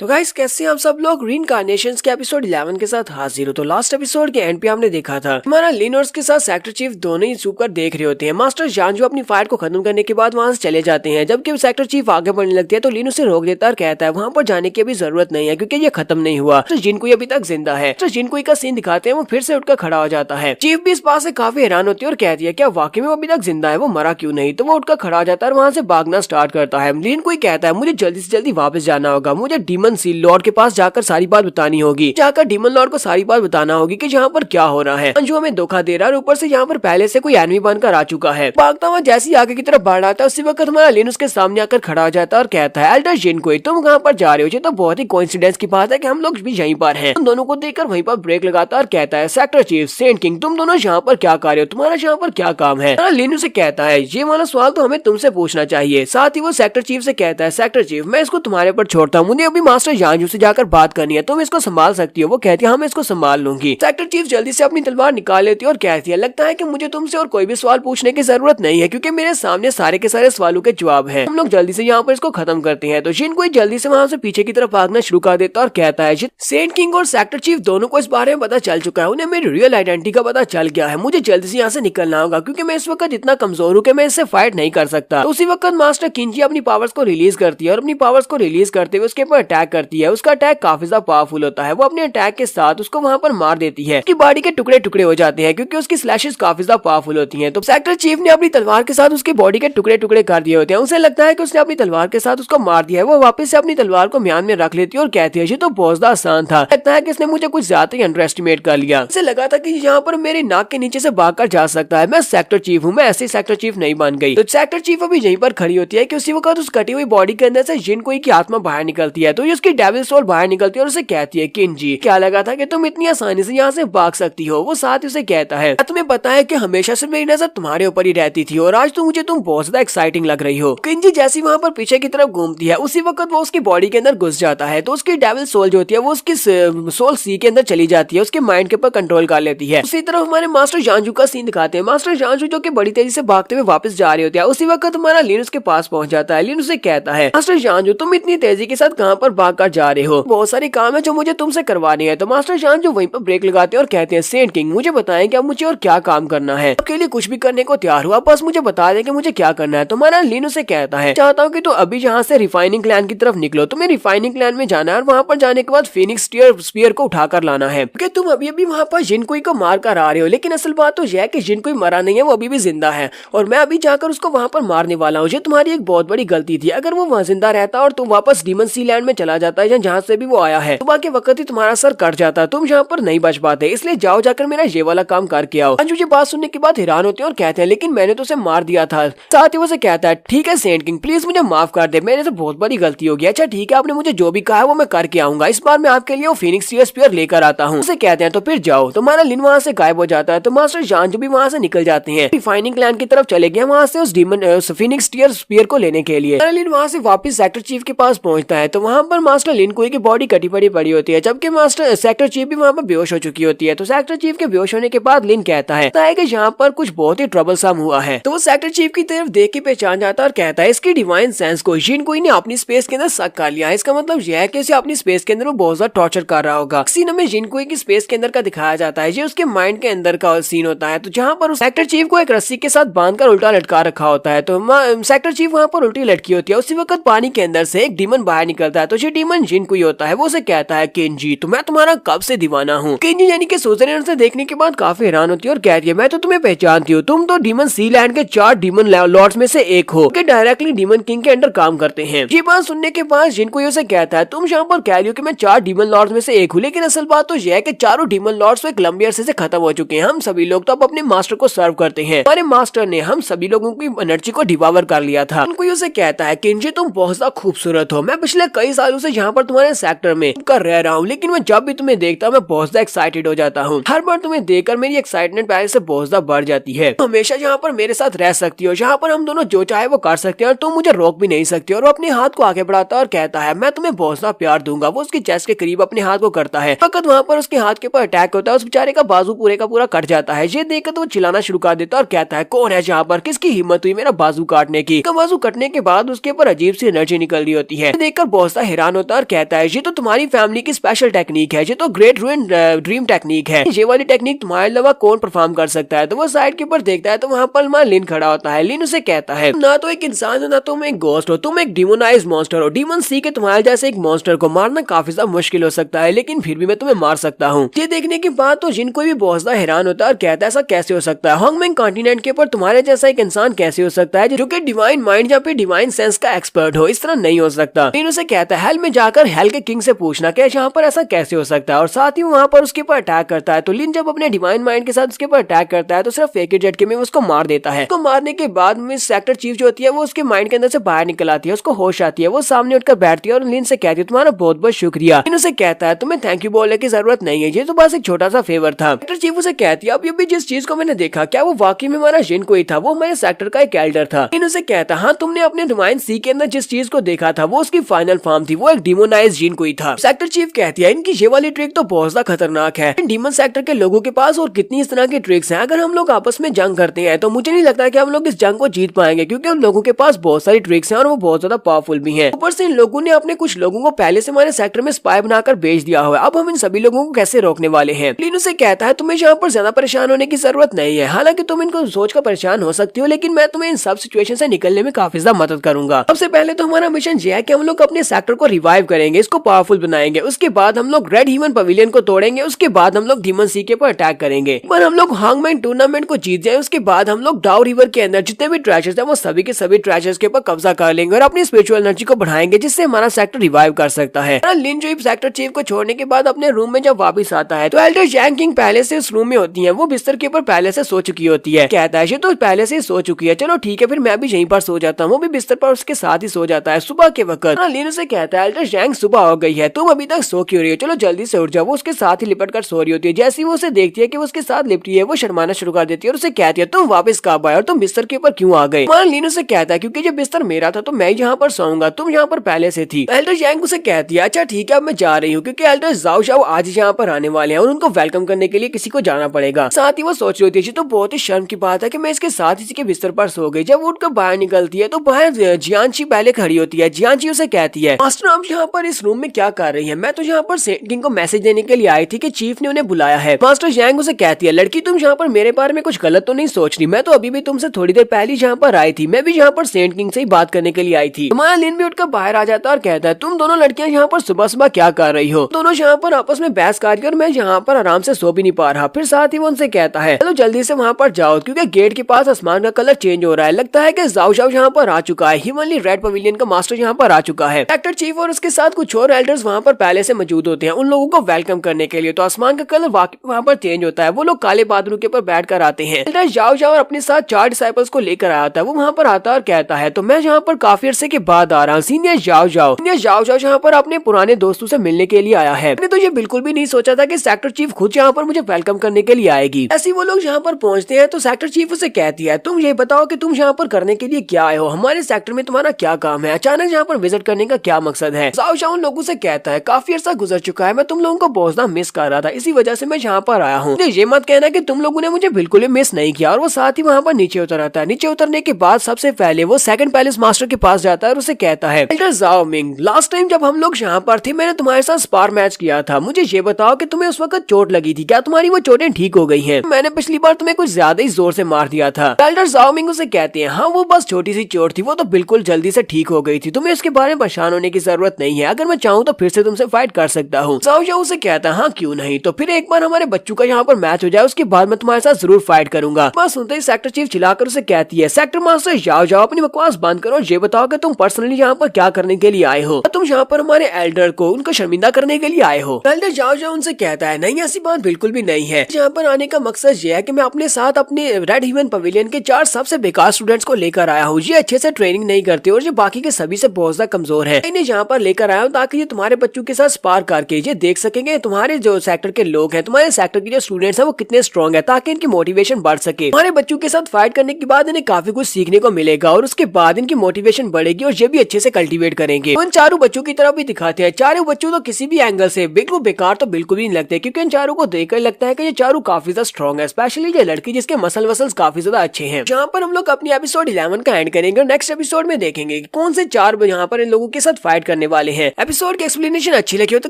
तो गाइस कैसे आप सब लोग रीइंकार्नेशंस के एपिसोड 11 के साथ हाजिर हो। तो लास्ट एपिसोड के एंड पे हमने देखा था हमारा लिन और उसके साथ सेक्टर चीफ दोनों ही छुप कर देख रहे होते हैं। मास्टर जान जो अपनी फाइट को खत्म करने के बाद वहां से चले जाते हैं। जबकि सेक्टर चीफ आगे बढ़ने लगती है तो लिन उसे रोक देता है और कहता है वहां पर जाने की अभी जरूरत नहीं है क्योंकि ये खत्म नहीं हुआ। तो जिनकोई अभी तक जिंदा है। तो जिनकोई का सीन दिखाते हैं वो फिर से उठकर खड़ा हो जाता है। चीफ भी इस बात से काफी हैरान होती है और कहती है क्या वाकई में वो अभी तक जिंदा है, वो मरा क्यों नहीं। तो वो उठकर खड़ा हो जाता है और वहां से भागना स्टार्ट करता है। लिन कोई कहता है मुझे जल्दी से जल्दी वापस जाना होगा, मुझे डीमन सी लॉर्ड के पास जाकर सारी बात बतानी होगी, जाकर डीमन लॉर्ड को सारी बात बताना होगी कि यहाँ पर क्या हो रहा है। अंजू हमें धोखा दे रहा है और ऊपर से यहाँ पर पहले से कोई एनिमी बनकर आ चुका है। भागता हुआ जैसे ही आगे की तरफ बढ़ रहा था उसी वक्त हमारा लिन उसके सामने आकर खड़ा हो जाता है और कहता है एल्डर जिनकोई तुम कहाँ पर जा रहे हो। ये तो बहुत ही कोइंसिडेंस की बात है कि हम लोग भी यहीं पर हैं। उन दोनों को देखकर वहीं पर ब्रेक लगाता और कहता है सेक्टर चीफ, सेंट किंग तुम दोनों यहाँ पर क्या कर रहे हो, तुम्हारा यहाँ पर क्या काम है। लिन उसे कहता है ये वाला सवाल तो हमें तुमसे पूछना चाहिए। साथ ही वो सेक्टर चीफ से कहता है सेक्टर चीफ मैं इसको तुम्हारे पर छोड़ता हूँ, मुझे अभी मास्टर जानजू से जाकर बात करनी है, तुम इसको संभाल सकती हो। वो कहती है हाँ मैं इसको संभाल लूंगी। सेक्टर चीफ जल्दी से अपनी तलवार निकाल लेती है और कहती है लगता है कि मुझे तुमसे और कोई भी सवाल पूछने की जरूरत नहीं है क्योंकि मेरे सामने सारे के सारे सवालों के जवाब हैं। हम लोग जल्दी से यहाँ पर इसको खत्म करते हैं। तो जिनकोई जल्दी से वहां से पीछे की तरफ भागना शुरू कर देता और कहता है सेंट किंग और सेक्टर चीफ दोनों को इस बारे में पता चल चुका है, उन्हें मेरी रियल आइडेंटिटी का पता चल गया है, मुझे जल्दी से यहाँ से निकलना होगा क्योंकि मैं इस वक्त इतना कमजोर हूँ कि मैं इससे फाइट नहीं कर सकता। तो उसी वक्त मास्टर किंजी अपनी पावर्स को रिलीज करती है और अपनी पावर्स को रिलीज करते हुए उसके ऊपर अटैक करती है। उसका अटैक काफी ज्यादा पावरफुल होता है। वो अपने अटैक के साथ उसको वहां पर मार देती है। उसकी बॉडी के टुकड़े टुकड़े हो जाते हैं क्योंकि उसकी स्लैशेस काफी ज्यादा पावरफुल होती हैं। तो सेक्टर चीफ ने अपनी तलवार के साथ उसकी बॉडी के टुकड़े टुकड़े कर दिए होते हैं। उसे लगता है कि उसने अपनी तलवार के साथ उसको मार दिया है। वो वापस से अपनी तलवार को म्यान में रख लेती है और कहती है ये तो बहुत ज्यादा आसान था, लगता है कि इसने मुझे कुछ ज्यादा ही अंडर एस्टिमेट कर लिया। उसे लगा था कि यहाँ पर मेरे नाक के नीचे से भागकर जा सकता है, मैं सेक्टर चीफ हूँ, मैं ऐसे सेक्टर चीफ नहीं बन गई। तो सेक्टर चीफ अभी यहीं पर खड़ी होती है कि उसी वक्त उस कटी हुई बॉडी के अंदर से जिनकोई की आत्मा बाहर निकलती है। तो ये उसकी डेविल सोल बाहर निकलती है और उसे कहती है किंजी क्या लगा था कि तुम इतनी आसानी से यहाँ से भाग सकती हो। वो साथ ही उसे कहता है तुम्हें पता है कि हमेशा से मेरी नजर तुम्हारे ऊपर ही रहती थी और आज तो मुझे तुम बहुत ज्यादा एक्साइटिंग लग रही हो। किंजी जैसी वहाँ पर पीछे की तरफ घूमती है उसी वक्त वो उसकी बॉडी के अंदर घुस जाता है। तो उसकी डेविल सोल जो होती है वो उसकी सोल सी के अंदर चली जाती है, उसके माइंड के ऊपर कंट्रोल कर लेती है। उसी तरफ हमारे मास्टर जानजू का सीन दिखाते हैं। मास्टर जानजू जो कि बड़ी तेजी से भागते हुए वापस जा रहे होते हैं। उसी वक्त हमारा लिन उसके पास पहुंच जाता है। लिन उसे कहता है मास्टर जानजू तुम इतनी तेजी के साथ कहाँ पर भाग कर जा रहे हो, बहुत सारे काम है जो मुझे तुमसे करवाने हैं। तो मास्टर जानजू वहीं पर ब्रेक लगाते हैं और कहते हैं सेंट किंग मुझे बताएं कि अब मुझे और क्या काम करना है, आपके लिए कुछ भी करने को तैयार हुआ, बस मुझे बता दें कि मुझे क्या करना है। तो हमारा लिन उसे कहता है चाहता हूँ कि तो अभी यहाँ से रिफाइनिंग क्लैन की तरफ निकलो, तुम्हें रिफाइनिंग क्लैन में जाना है और वहाँ पर जाने के बाद फीनिक्स स्पीयर को उठाकर लाना है क्योंकि तुम अभी अभी वहाँ पर जिनकोई को मार कर आ रहे हो। लेकिन असल बात तो यह है कि जिनकोई मरा नहीं है, वो अभी भी जिंदा है और मैं अभी जाकर उसको वहाँ पर मारने वाला हूँ। ये तुम्हारी एक बहुत बड़ी गलती थी। अगर वो वहाँ जिंदा रहता और तुम वापस डीमन सी लैंड में चला जाता है जहाँ से भी वो आया है, सुबह के वक्त ही तुम्हारा सर कट जाता, तुम यहाँ पर नहीं बच पाते। इसलिए जाओ जाकर मेरा ये वाला काम करके आओ। अंजू ये बात सुनने के बाद हैरान होते हैं और कहते हैं लेकिन मैंने तो उसे मार दिया था। साथ ही वो से कहता है ठीक है सेंट किंग प्लीज मुझे माफ कर दे, मेरे से बहुत बड़ी गलती हो गई। अच्छा ठीक है आपने मुझे जो भी कहा है वो मैं करके आऊंगा, इस बार मैं आपके लिए वो फीनिक्स स्पीयर लेकर आता हूँ। उसे कहते हैं तो फिर जाओ। तो हमारा लिन वहाँ से गायब हो जाता है। तो मास्टर जानजू भी वहाँ से निकल जाते हैं, रिफाइनिंग क्लैन की तरफ चले गए वहाँ से उस डीमन फीनिक्स स्पीयर को लेने के लिए। लिन वहाँ से वापस सेक्टर चीफ के पास पहुंचता है। तो वहाँ पर मास्टर लिन कोई की बॉडी कटी पड़ी होती है जबकि मास्टर सेक्टर चीफ भी वहाँ पर बेहोश हो चुकी होती है। तो सेक्टर चीफ के बेहोश होने के बाद लिन कहता है कि यहाँ पर कुछ बहुत ही ट्रबलसम हुआ है। तो वो सेक्टर चीफ की तरफ देख के पहचान जाता है और कहता है इसकी डिवाइन सेंस को जिनकोई ने अपनी स्पेस के अंदर सक कर लिया है। इसका मतलब यह है कि उसे अपनी स्पेस के अंदर वो बहुत ज्यादा टॉर्चर कर रहा होगा। सीन हमें जिनकोई की स्पेस के अंदर का दिखाया जाता है, ये उसके माइंड के अंदर का सीन होता है। तो जहाँ पर सेक्टर चीफ को एक रस्सी के साथ बांधकर उल्टा लटका रखा होता है। तो सेक्टर चीफ वहाँ पर उल्टी लटकी होती है। उसी वक्त पानी के अंदर से एक डीमन बाहर निकलता है। तो ये डीमन जिनकोई होता है। वो उसे कहता है किंजी तो मैं तुम्हारा कब से दीवाना हूँ। किंजी यानी कि सुजरेन से देखने के बाद काफी हैरान होती है और कहती है मैं तो तुम्हें पहचानती हूँ, तुम तो डीमन सी लैंड के 4 डीमन लॉर्ड्स में से एक हो कि डायरेक्टली डीमन किंग के अंडर काम करते हैं। ये बात सुनने के बाद जिनकोई उसे कहता है तुम यहाँ पर कह रही हो कि मैं 4 डीमन लॉर्ड्स में से एक हूँ, लेकिन असल बात तो यह है कि चारों डीमन लॉर्ड्स एक लंबे अरसे से खत्म हो चुके हैं। हम सभी लोग तो अब अपने मास्टर को सर्व करते हैं, हमारे मास्टर ने हम सभी लोगों की एनर्जी को डिवावर कर लिया था। कोई उसे कहता है किंजी तुम बहुत ज्यादा खूबसूरत हो, मैं पिछले कई सालों से यहाँ पर तुम्हारे सेक्टर में कर रह रहा हूँ, लेकिन मैं जब भी तुम्हें देखता हूँ मैं बहुत ज्यादा एक्साइटेड हो जाता हूँ। हर बार तुम्हें देखकर मेरी एक्साइटमेंट पहले से बहुत ज्यादा बढ़ जाती है। हमेशा यहाँ पर मेरे साथ रह सकती हो, यहाँ पर हम दोनों जो चाहे वो कर सकते हैं और तुम मुझे रोक भी नहीं सकती। और वो अपने हाथ को आगे बढ़ाता है और कहता है मैं तुम्हें बहुत ज्यादा प्यार दूंगा। वो उसकी चेस्ट के करीब अपने हाथ को करता है। फकत वहाँ पर उसके हाथ के ऊपर अटैक होता है, उस बेचारे का बाजू पूरे का पूरा कट जाता है। ये देखकर तो वो चिल्लाना शुरू कर देता है और कहता है कौन है यहाँ पर, किसकी हिम्मत हुई मेरा बाजू काटने की। बाजू कटने के बाद उसके ऊपर अजीब सी एनर्जी निकल रही होती है। देखकर बहुत सा हैरान हैरान होता है और कहता है ये तो तुम्हारी फैमिली की स्पेशल टेक्निक है, ये तो ग्रेट रूइन ड्रीम टेक्निक है, ये वाली टेक्निक तुम्हारे अलावा कौन परफॉर्म कर सकता है। तो वो साइड के ऊपर देखता है तो वहाँ पर हमारा लिन खड़ा होता है। लिन उसे कहता है ना तो एक इंसान हो ना तुम एक घोस्ट हो, तुम एक डिमोनाइज्ड मॉन्स्टर हो। डीमन सी के तुम्हारे जैसे एक मॉन्स्टर को मारना काफी ज्यादा मुश्किल हो सकता है, लेकिन फिर भी मैं तुम्हें मार सकता हूँ। ये देखने के बाद तो जिन कोई भी बहुत ज्यादा हैरान होता है और कहता है ऐसा कैसे हो सकता है, होंगमेंग कॉन्टिनेंट के ऊपर तुम्हारे जैसा एक इंसान कैसे हो सकता है जो कि डिवाइन माइंड या फिर डिवाइन सेंस का एक्सपर्ट हो, इस तरह नहीं हो सकता। लिन उसे कहता है हेल में जाकर हेल के किंग से पूछना कि यहाँ पर ऐसा कैसे हो सकता है, और साथ ही वहाँ पर उसके ऊपर अटैक करता है। तो लिन जब अपने डिवाइन माइंड के साथ उसके ऊपर अटैक करता है तो सिर्फ एक ही झटके में उसको मार देता है। उसको मारने के बाद में सेक्टर चीफ जो होती है वो उसके माइंड के अंदर से बाहर निकल आती है, उसको होश आती है, वो सामने उठकर बैठती है और लिन से कहती है तुम्हारा बहुत बहुत शुक्रिया। लिन उसे कहता है तुम्हें थैंक यू बोलने की जरूरत नहीं है, ये तो बस एक छोटा सा फेवर था। सेक्टर चीफ उसे कहती है अब ये भी जिस चीज को मैंने देखा क्या वो वाकई में हमारा जिन कोई था, वो हमारे सेक्टर का एक एल्डर था। लिन उसे कहता हाँ तुमने अपने डिवाइन सी के अंदर जिस चीज को देखा था वो उसकी फाइनल फॉर्म थी, वो एक डिमोनाइज्ड जिन कोई था। सेक्टर चीफ कहती है इनकी ये वाली ट्रिक तो बहुत ज्यादा खतरनाक है, डीमन सेक्टर के लोगों के पास और कितनी इस तरह की ट्रिक्स हैं। अगर हम लोग आपस में जंग करते हैं तो मुझे नहीं लगता कि हम लोग इस जंग को जीत पाएंगे, क्योंकि उन लोगों के पास बहुत सारी ट्रिक्स हैं और वो बहुत ज्यादा पावरफुल भी हैं। ऊपर से इन लोगों ने अपने कुछ लोगों को पहले से हमारे सेक्टर में स्पाई बनाकर भेज दिया हुआ है, अब हम इन सभी लोगों को कैसे रोकने वाले हैं। लिन उसे कहता है तुम्हें यहाँ पर ज्यादा परेशान होने की जरूरत नहीं है, हालांकि तुम इनको सोच कर परेशान हो सकती हो, लेकिन मैं तुम्हें इन सब सिचुएशन से निकलने में काफी ज्यादा मदद करूंगा। सबसे पहले तो हमारा मिशन ये है कि हम लोग अपने सेक्टर को रिवाइव करेंगे, इसको पावरफुल बनाएंगे, उसके बाद हम लोग रेड हीवन पवेलियन को तोड़ेंगे, उसके बाद हम लोग डीमन सी के ऊपर अटैक करेंगे, पर हम लोग होंगमेंग टूर्नामेंट को जीत जाए, उसके बाद हम लोग डाउ रिवर के अंदर जितने भी ट्रेजर्स हैं वो सभी के सभी ट्रेजर्स के ऊपर कब्जा कर लेंगे और अपनी स्पिरिचुअल एनर्जी को बढ़ाएंगे, जिससे हमारा सेक्टर रिवाइव कर सकता है। लिन जो सेक्टर चीफ को छोड़ने के बाद अपने रूम में जब वापस आता है तो एल्डर जैंग किंग पहले से उस रूम में होती है, वो बिस्तर के ऊपर पहले से सो चुकी होती है। कहता है ये तो पहले से सो चुकी है, चलो ठीक है फिर मैं भी यहीं पर सो जाता हूँ। वो भी बिस्तर पर उसके साथ ही सो जाता है। सुबह के वक्त लिन उसे कहता है एल्डर जैंग सुबह हो गई है, तुम अभी तक सो क्यों रही हो, चलो जल्दी से उठ जाओ। वो उसके साथ ही लिपट कर सो रही होती है। जैसे वो उसे देखती है कि वो उसके साथ लिपटी है वो शर्माना शुरू कर देती है और उसे कहती है तुम वापस कब आए और तुम बिस्तर के ऊपर क्यों आ गए। लिन उसे कहता है क्योंकि जब बिस्तर मेरा था तो मैं यहाँ पर सोऊंगा, तुम यहाँ पर पहले से थी। एल्डर जैंग उसे कहती है अच्छा ठीक है अब मैं जा रही हूँ, क्योंकि एल्डर जाओ शाओ आज यहाँ पर आने वाले हैं और उनको वेलकम करने के लिए किसी को जाना पड़ेगा। साथ ही वो सोच रही होती है तो बहुत ही शर्म की बात है कि मैं इसके साथ इसी के बिस्तर पर सो गई। जब उठकर बाहर निकलती है तो बाहर जियांची पहले खड़ी होती है। जियांची उसे कहती है मास्टर आप यहाँ पर इस रूम में क्या कर रही है, मैं तो यहाँ पर सेंट किंग को मैसेज देने के लिए आई थी कि चीफ ने उन्हें बुलाया है। मास्टर जैंग उसे कहती है लड़की तुम यहाँ पर मेरे बारे में कुछ गलत तो नहीं सोच रही, मैं तो अभी भी तुमसे थोड़ी देर पहले यहाँ पर आई थी, मैं भी यहाँ पर सेंट किंग से ही बात करने के लिए आई थी। हमारा लिन भी उठकर बाहर आ जाता है और कहता है तुम दोनों लड़कियां यहाँ पर सुबह सुबह क्या कर रही हो, दोनों यहाँ पर आपस में बहस कर रही हो और मैं यहाँ पर आराम से सो भी नहीं पा रहा। फिर साथ ही वो उनसे कहता है चलो जल्दी से वहाँ पर जाओ, क्योंकि गेट के पास आसमान का कलर चेंज हो रहा है, लगता है कि जाओ जाओ यहाँ पर आ चुका है, हिमनली रेड पवेलियन का मास्टर यहाँ पर आ चुका है। सेक्टर चीफ और उसके साथ कुछ और एल्डर्स वहाँ पर पहले से मौजूद होते हैं उन लोगों को वेलकम करने के लिए। तो आसमान का कलर वहाँ पर चेंज होता है, वो लोग काले बादलों के ऊपर बैठ कर आते हैं। एल्डर जाओ जाओ और अपने साथ 4 डिसाइपल्स को लेकर आया था, वो वहाँ पर आता है और कहता है तो मैं यहाँ पर काफी अरसे के बाद आ रहा हूँ, सीनियर जाओ जाओ यहाँ पर अपने पुराने दोस्तों से मिलने के लिए आया है। मैंने तो ये बिल्कुल भी नहीं सोचा था कि सेक्टर चीफ खुद यहाँ पर मुझे वेलकम करने के लिए आएगी। ऐसे वो लोग यहाँ पर पहुँचते हैं तो सेक्टर चीफ उसे कहती है तुम ये बताओ कि तुम यहाँ पर करने के लिए क्या आए हो, हमारे सेक्टर में तुम्हारा क्या काम है, अचानक यहाँ पर विजिट करने का क्या मकसद है। जाओ जाओ उन लोगों से कहता है काफी अर्सा गुजर चुका है, मैं तुम लोगों को बहुत ज्यादा मिस कर रहा था, इसी वजह से मैं यहाँ पर आया हूँ। ये मत कहना कि तुम लोगों ने मुझे बिल्कुल भी मिस नहीं किया। और वो साथ ही वहाँ पर नीचे उतर आता है। नीचे उतरने के बाद सबसे पहले वो सेकंड पैलेस मास्टर के पास जाता है और उसे कहता है एल्डर जाओ मिंग लास्ट टाइम जब हम लोग यहाँ पर थे मैंने तुम्हारे साथ स्पार मैच किया था, मुझे ये बताओ कि तुम्हें उस वक्त चोट लगी थी, क्या तुम्हारी वो चोटें ठीक हो गई हैं? मैंने पिछली बार तुम्हें कुछ ज्यादा ही जोर से मार दिया था। एल्डर जाओ मिंग उसे कहते हैं हाँ वो बस छोटी सी चोट थी, वो तो बिल्कुल जल्दी से ठीक हो गई थी, तुम्हें उसके बारे में परेशान होने की जरूरत नहीं है, अगर मैं चाहूँ तो फिर से तुमसे फाइट कर सकता हूँ। जाओ जाओ उसे कहता है हाँ क्यों नहीं, तो फिर एक बार हमारे बच्चों का यहाँ पर मैच हो जाए उसके बाद मैं तुम्हारे साथ जरूर फाइट करूंगा। बस सुनते ही सेक्टर चीफ चिल्लाकर उसे कहती है सेक्टर मास्टर जाओ जाओ अपनी बकवास बंद करो, ये बताओ कि तुम पर्सनली यहाँ पर क्या करने के लिए आए हो, तुम यहाँ पर हमारे एल्डर को उनको शर्मिंदा करने के लिए आए हो। एल्डर जाओ जाओ उनसे कहता है नहीं ऐसी बात बिल्कुल भी नहीं है, यहाँ पर आने का मकसद ये है कि मैं अपने साथ अपने रेड हीवन पवेलियन के 4 सबसे बेकार स्टूडेंट्स को लेकर आया हूँ, ये अच्छे से ट्रेनिंग नहीं करते और ये बाकी के सभी से बहुत ज्यादा कमजोर है, इन्हें यहाँ पर लेकर आया हूँ ताकि ये तुम्हारे बच्चों के साथ स्पार करके ये देख सकेंगे तुम्हारे जो सेक्टर के लोग हैं, तुम्हारे सेक्टर के जो स्टूडेंट्स हैं वो कितने स्ट्रॉन्ग है, ताकि इनकी मोटिवेशन बढ़ सके। हमारे बच्चों के साथ फाइट करने के बाद इन्हें काफी कुछ सीखने को मिलेगा और उसके बाद इनकी मोटिवेशन बढ़ेगी और ये भी अच्छे से कल्टीवेट करेंगे। उन चारों बच्चों की तरफ भी दिखाते हैं, चारों बच्चों तो किसी भी एंगल से बिल्कुल बेकार तो बिल्कुल भी नहीं लगते, क्योंकि इन चारों को देखकर लगता है कि ये चारों काफी ज्यादा स्ट्रॉन्ग है, स्पेशली ये लड़की जिसके मसल वसल्स काफी ज्यादा अच्छे हैं। जहाँ पर हम लोग अपनी एपिसोड 11 का एंड करेंगे और नेक्स्ट एपिसोड में देखेंगे कि कौन से 4 यहाँ पर इन लोगों के साथ फाइट करने वाले हैं। एपिसोड की एक्सप्लेनेशन अच्छी लगी हो तो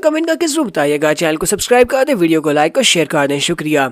कमेंट करके जरूर बताइएगा। चैनल को सब्सक्राइब कर दे, वीडियो को लाइक और शेयर कर दें। शुक्रिया।